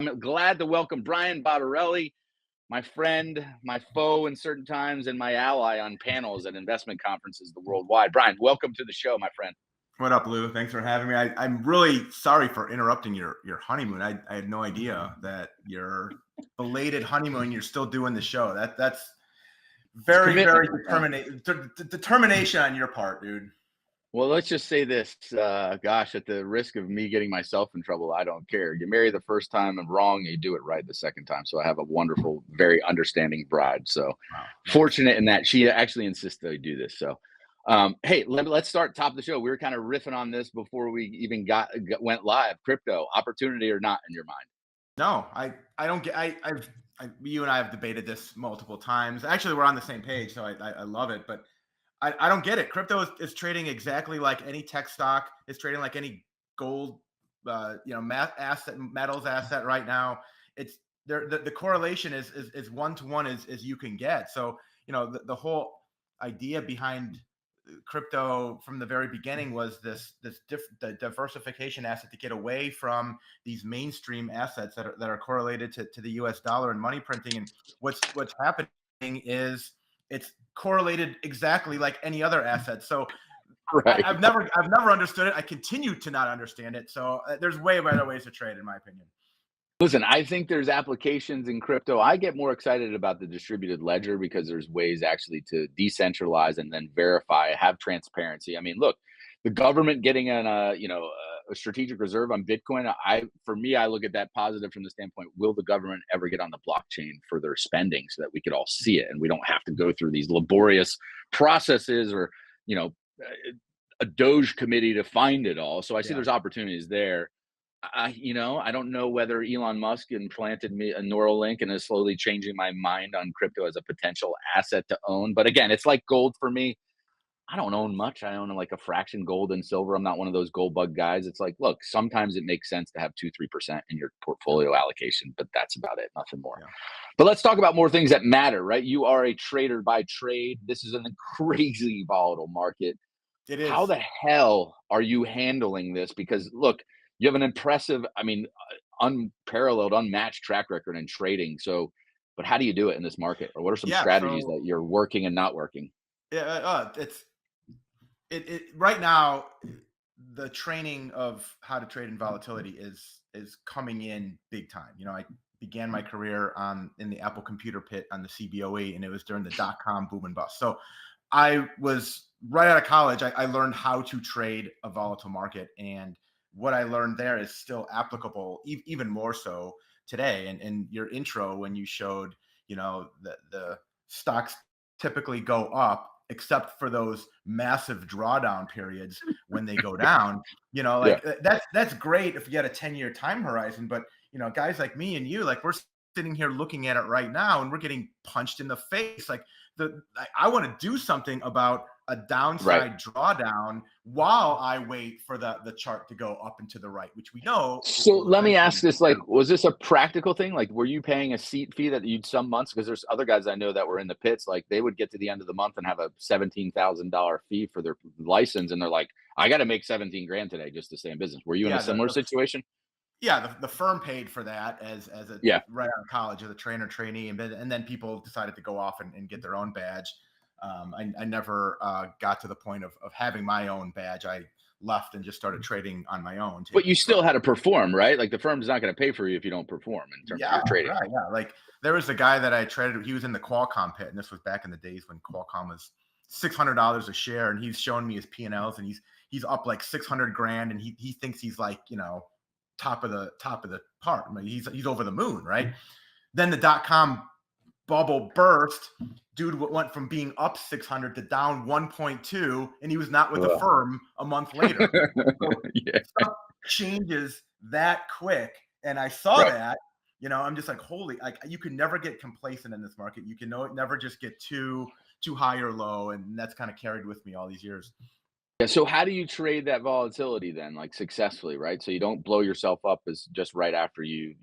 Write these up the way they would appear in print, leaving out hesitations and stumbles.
I'm glad to welcome Bryan Bottarelli, my friend, my foe in certain times, and my ally on panels at investment conferences worldwide. Bryan, welcome to the show, my friend. What up, Lou? Thanks for having me. I'm really sorry for interrupting your honeymoon. I had no idea that your belated honeymoon, you're still doing the show. That's very determination on your part, dude. Well, let's just say this. Gosh, at the risk of me getting myself in trouble, I don't care. You marry the first time and wrong, you do it right the second time. So I have a wonderful, very understanding bride. So Wow. fortunate in that she actually insists that I do this. So, hey, let's start top of the show. We were kind of riffing on this before we even went live. Crypto opportunity or not in your mind? No, I don't get. You and I have debated this multiple times. Actually, we're on the same page, so I love it. But I don't get it. Crypto is trading exactly like any tech stock. It's trading like any gold, metals asset right now. It's there. The correlation is 1-to-1 as you can get. So the whole idea behind crypto from the very beginning was the diversification asset to get away from these mainstream assets that are correlated to the US dollar and money printing. And what's happening is it's correlated exactly like any other asset. So Right. I've never understood it. I continue to not understand it. So there's way better ways to trade, in my opinion. Listen, I think there's applications in crypto. I get more excited about the distributed ledger because there's ways actually to decentralize and then verify, have transparency. I mean, look, the government getting in a strategic reserve on Bitcoin. For me, I look at that positive from the standpoint: will the government ever get on the blockchain for their spending so that we could all see it and we don't have to go through these laborious processes or a Doge committee to find it all? So I see there's opportunities there. I don't know whether Elon Musk implanted me a Neuralink and is slowly changing my mind on crypto as a potential asset to own. But again, it's like gold for me. I don't own much. I own like a fraction gold and silver. I'm not one of those gold bug guys. It's like, look, sometimes it makes sense to have 2-3% in your portfolio allocation, but that's about it, nothing more. Yeah. But let's talk about more things that matter, right? You are a trader by trade. This is a crazy volatile market. It is. How the hell are you handling this? Because look, you have an impressive, unparalleled, unmatched track record in trading. So, but how do you do it in this market? Or what are some strategies that you're working and not working? Yeah, it right now. The training of how to trade in volatility is coming in big time. I began my career in the Apple computer pit on the CBOE, and it was during the .com boom and bust. So I was right out of college. I learned how to trade a volatile market, and what I learned there is still applicable, even more so today. And your intro, when you showed, the stocks typically go up, except for those massive drawdown periods when they go down. That's great if you had a 10-year time horizon, but guys like me and you, like, we're sitting here looking at it right now and we're getting punched in the face. Like, I want to do something about a downside drawdown while I wait for the chart to go up and to the right, which we know. So let me ask this: like, was this a practical thing? Like, were you paying a seat fee that you'd some months? Because there's other guys I know that were in the pits. Like, they would get to the end of the month and have a $17,000 fee for their license, and they're like, "I got to make 17 grand today just to stay in business." Were you in a similar situation? Yeah, the firm paid for that as right out of college as a trainer trainee, and then people decided to go off and get their own badge. I never got to the point of having my own badge. I left and just started trading on my own. But you still had to perform, right? Like, the firm's not going to pay for you if you don't perform in terms of your trading. Right, yeah. Like, there was a guy that I traded. He was in the Qualcomm pit, and this was back in the days when Qualcomm was $600 a share, and he's showing me his P&Ls, and he's up like 600 grand, and he thinks he's like, top of the part. I mean, he's over the moon, right? Then the .com bubble burst. Dude went from being up 600 to down 1.2, and he was not with the firm a month later. Stuff changes that quick, and I saw that. I'm just like, holy! Like, you can never get complacent in this market. You can never just get too high or low, and that's kind of carried with me all these years. Yeah. So how do you trade that volatility then, like, successfully, right? So you don't blow yourself up as just right after you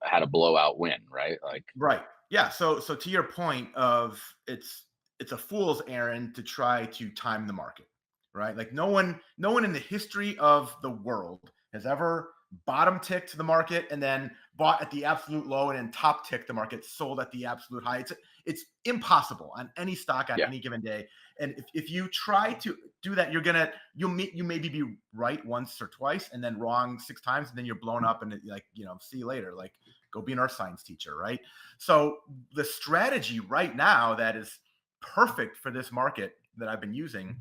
had a blowout win, right? Like, right. Yeah. So to your point of it's a fool's errand to try to time the market, right? Like, no one in the history of the world has ever bottom ticked the market and then bought at the absolute low and then top tick the market, sold at the absolute high. It's impossible on any stock on Yeah. any given day. And if you try to do that, you maybe be right once or twice and then wrong 6 times, and then you're blown up and like, see you later. Like, go be an earth science teacher, right? So the strategy right now that is perfect for this market that I've been using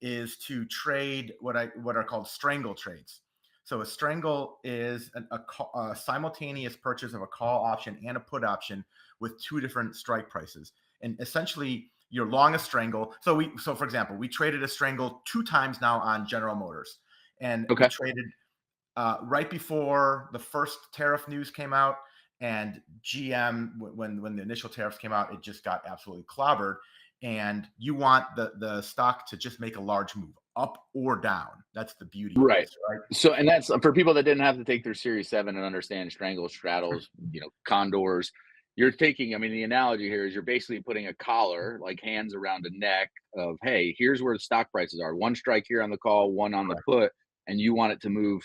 is to trade what are called strangle trades. So a strangle is a simultaneous purchase of a call option and a put option with 2 different strike prices. And essentially, you're long a strangle. So for example, we traded a strangle 2 times now on General Motors, and we traded right before the first tariff news came out, and GM, when the initial tariffs came out, it just got absolutely clobbered. And you want the stock to just make a large move up or down. That's the beauty of this, right? So, and that's for people that didn't have to take their Series 7 and understand strangles, straddles, condors. You're thinking, I mean, the analogy here is you're basically putting a collar, like hands around a neck of, hey, here's where the stock prices are. 1 strike here on the call, 1 on the put, and you want it to move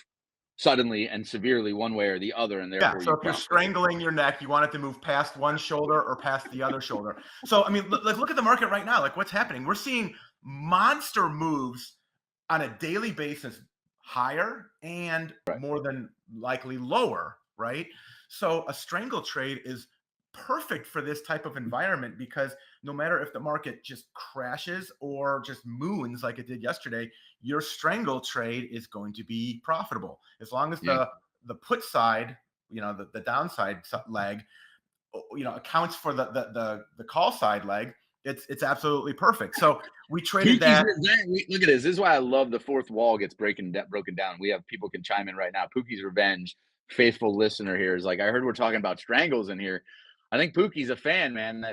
suddenly and severely one way or the other, and therefore so if you're strangling your neck, you want it to move past one shoulder or past the other shoulder. So I mean, look at the market right now. Like, what's happening? We're seeing monster moves on a daily basis, higher and more than likely lower, right? So a strangle trade is perfect for this type of environment, because no matter if the market just crashes or just moons like it did yesterday, your strangle trade is going to be profitable as long as the put side, the downside leg, accounts for the call side leg. It's absolutely perfect. So we traded that. Look at this. This is why I love the fourth wall gets broken down. We have people can chime in right now. Pookie's Revenge, faithful listener here, is like, I heard we're talking about strangles in here. I think Pookie's a fan, man.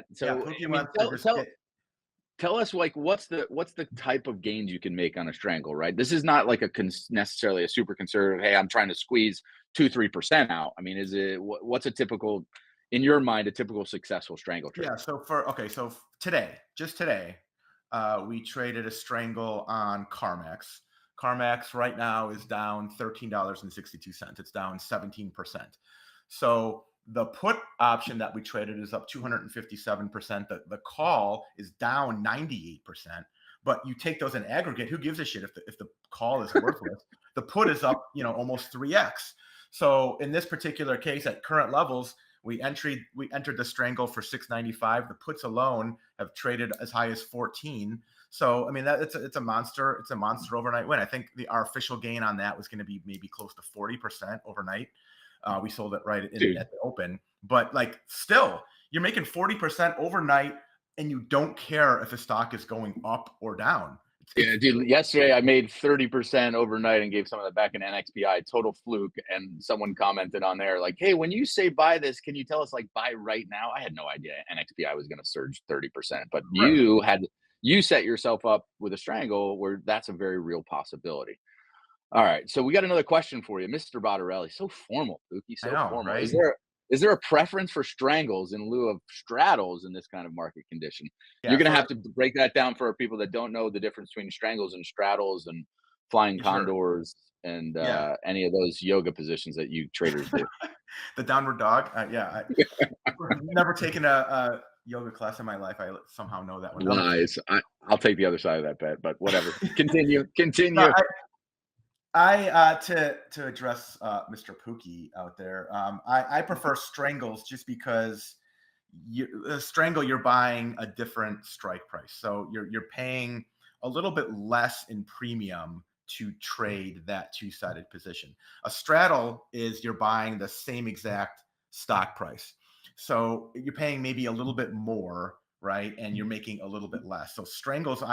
Tell us, like, what's the type of gains you can make on a strangle, right? This is not like necessarily a super conservative, hey, I'm trying to squeeze 2-3% out. I mean, is it what's a typical, in your mind, a typical successful strangle trade? Yeah. So just today, we traded a strangle on CarMax. CarMax right now is down $13.62. It's down 17%. So the put option that we traded is up 257%. The call is down 98%. But you take those in aggregate, who gives a shit if the call is worthless? The put is up, almost 3x. So in this particular case, at current levels, we entered the strangle for $6.95. The puts alone have traded as high as 14. So I mean, it's a monster overnight win. I think our official gain on that was going to be maybe close to 40% overnight. We sold it right at the open, but like, still, you're making 40% overnight, and you don't care if the stock is going up or down. Yeah, dude. Yesterday, I made 30% overnight and gave some of that back in NXPI. Total fluke. And someone commented on there, like, "Hey, when you say buy this, can you tell us, like, buy right now?" I had no idea NXPI was going to surge 30%, but you set yourself up with a strangle where that's a very real possibility. All right, so we got another question for you, Mr. Bottarelli. So formal, Pookie. So formal. Right? Is there a preference for strangles in lieu of straddles in this kind of market condition? Yeah, You're going to have to break that down for people that don't know the difference between strangles and straddles and flying condors and any of those yoga positions that you traders do. The downward dog. I've never taken a yoga class in my life. I somehow know that one. Lies. I'll take the other side of that bet, but whatever. Continue. No, to address Mr. Pookie out there, I prefer strangles just because strangle, you're buying a different strike price, so you're paying a little bit less in premium to trade that 2-sided position. A straddle is you're buying the same exact stock price, so you're paying maybe a little bit more, right? And you're making a little bit less. So strangles,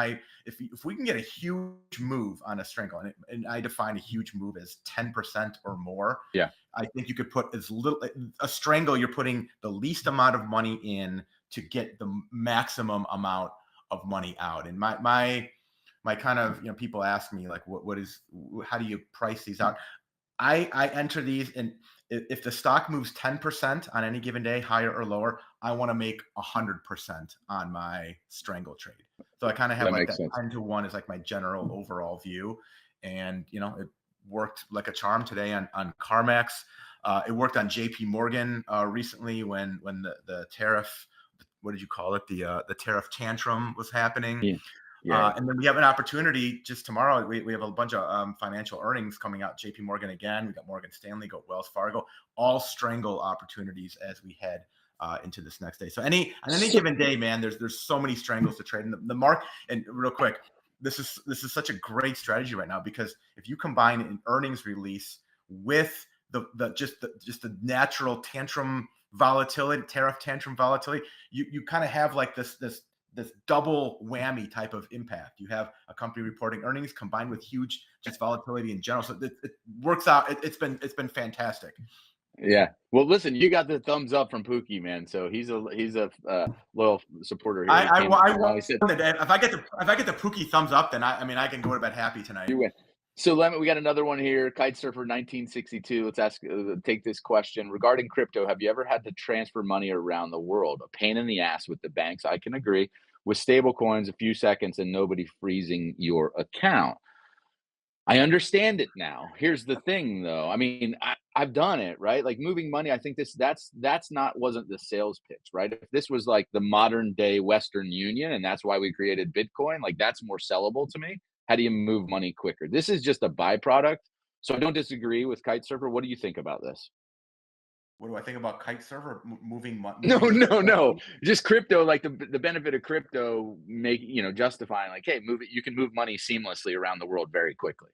if we can get a huge move on a strangle, and I define a huge move as 10% or more. Yeah. I think you could put a strangle, you're putting the least amount of money in to get the maximum amount of money out. And my kind of, people ask me, like, how do you price these out? I enter these, and if the stock moves 10% on any given day, higher or lower, I want to make 100% on my strangle trade. So I kind of have like that 10-to-1 is like my general overall view. And, it worked like a charm today on CarMax. It worked on JP Morgan recently when the tariff, what did you call it? The tariff tantrum was happening. Yeah. Yeah. And then we have an opportunity just tomorrow. We have a bunch of financial earnings coming out. JP Morgan again. We got Morgan Stanley, got Wells Fargo, all strangle opportunities as we head into this next day. So on any given day, man, there's so many strangles to trade in the market. And real quick, this is such a great strategy right now, because if you combine an earnings release with the natural tantrum volatility, tariff tantrum volatility, you kind of have like this double whammy type of impact. You have a company reporting earnings combined with huge just volatility in general. So it works out. It's been fantastic. Yeah. Well, listen, you got the thumbs up from Pookie, man. So he's a loyal supporter here. I He said, if I get the Pookie thumbs up, then I can go to bed happy tonight. you win. So we got another one here. Kite Surfer 1962. Let's take this question regarding crypto. Have you ever had to transfer money around the world? A pain in the ass with the banks. I can agree. With stable coins, a few seconds and nobody freezing your account. I understand it now. Here's the thing, though. I mean, I've done it, right? Like moving money. I think wasn't the sales pitch, right? If this was like the modern day Western Union, and that's why we created Bitcoin, like that's more sellable to me. How do you move money quicker? This is just a byproduct. So I don't disagree with Kite Surfer. What do you think about this? What do I think about Kite Server moving money? No. Just crypto, like the benefit of crypto, justifying like, hey, move it. You can move money seamlessly around the world very quickly.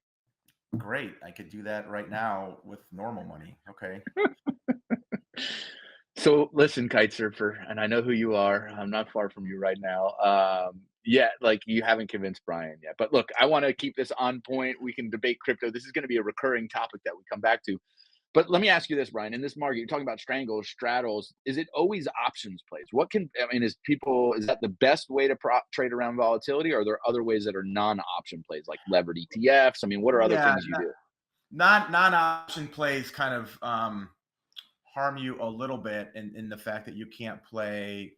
Great, I could do that right now with normal money. Okay. So listen, Kite Surfer, and I know who you are. I'm not far from you right now. Yeah, like you haven't convinced Bryan yet. But look, I want to keep this on point. We can debate crypto. This is going to be a recurring topic that we come back to. But let me ask you this, Bryan. In this market, you're talking about strangles, straddles. Is it always options plays? Is that the best way to trade around volatility? Or are there other ways that are non-option plays, like levered ETFs? I mean, what are other things you do? Non-option plays kind of harm you a little bit in the fact that you can't play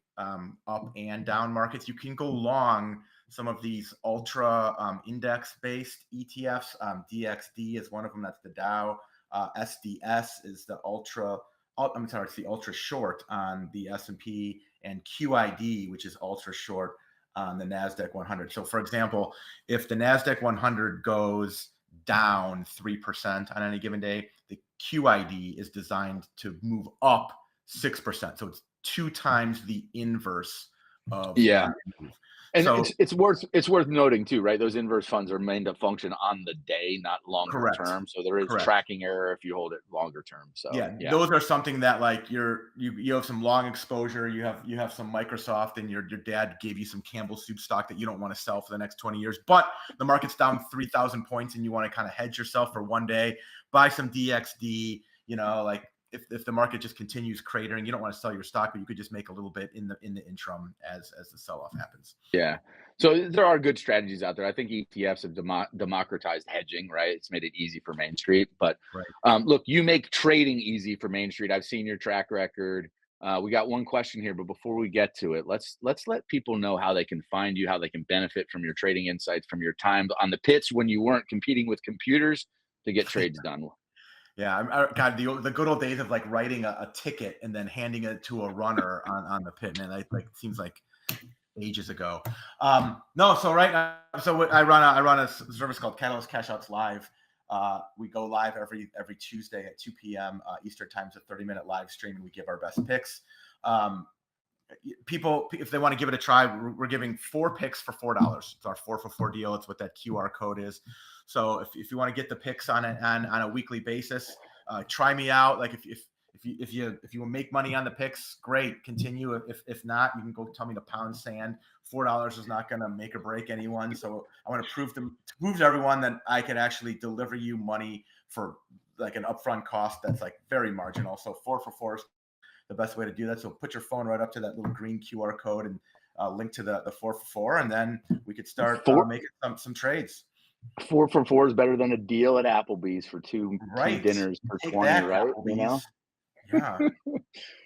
up and down markets. You can go long some of these ultra index-based ETFs. DXD is one of them. That's the Dow. SDS is the it's the ultra short on the S&P, and QID, which is ultra short on the NASDAQ 100. So for example, if the NASDAQ 100 goes down 3% on any given day, the QID is designed to move up 6%. So it's 2 times the inverse of that move. And so, it's worth noting too, right? Those inverse funds are meant to function on the day, not longer term. So there is tracking error if you hold it longer term. So yeah, those are something that like you have some long exposure. You have some Microsoft, and your dad gave you some Campbell soup stock that you don't want to sell for the next 20 years. But the market's down 3,000 points, and you want to kind of hedge yourself for one day. Buy some DXD. Like if the market just continues cratering, you don't want to sell your stock, but you could just make a little bit in the interim as the sell-off happens. Yeah. So there are good strategies out there. I think ETFs have democratized hedging, right? It's made it easy for Main Street. But look, you make trading easy for Main Street. I've seen your track record. We got one question here, but before we get to it, let's let people know how they can find you, how they can benefit from your trading insights, from your time on the pits when you weren't competing with computers to get trades done. Yeah, God, the good old days of like writing a ticket and then handing it to a runner on the pit, man. It seems like ages ago. No, so right now, I run a service called Catalyst Cashouts Live. We go live every Tuesday at 2 p.m. Eastern time. It's a 30-minute live stream, and we give our best picks. People, if they want to give it a try, we're giving 4 picks for $4. It's our 4 for 4 deal. It's what that QR code is. So if you want to get the picks on a weekly basis, try me out. Like if you make money on the picks, great, continue. If not, you can go tell me to pound sand. $4 is not going to make or break anyone. So I want to prove to everyone that I can actually deliver you money for like an upfront cost that's like very marginal. So 4 for 4 is the best way to do that. So put your phone right up to that little green QR code and link to the 4 for 4, and then we could start making some trades. 4 for 4 is better than a deal at Applebee's for two dinners for 20, right? Yeah.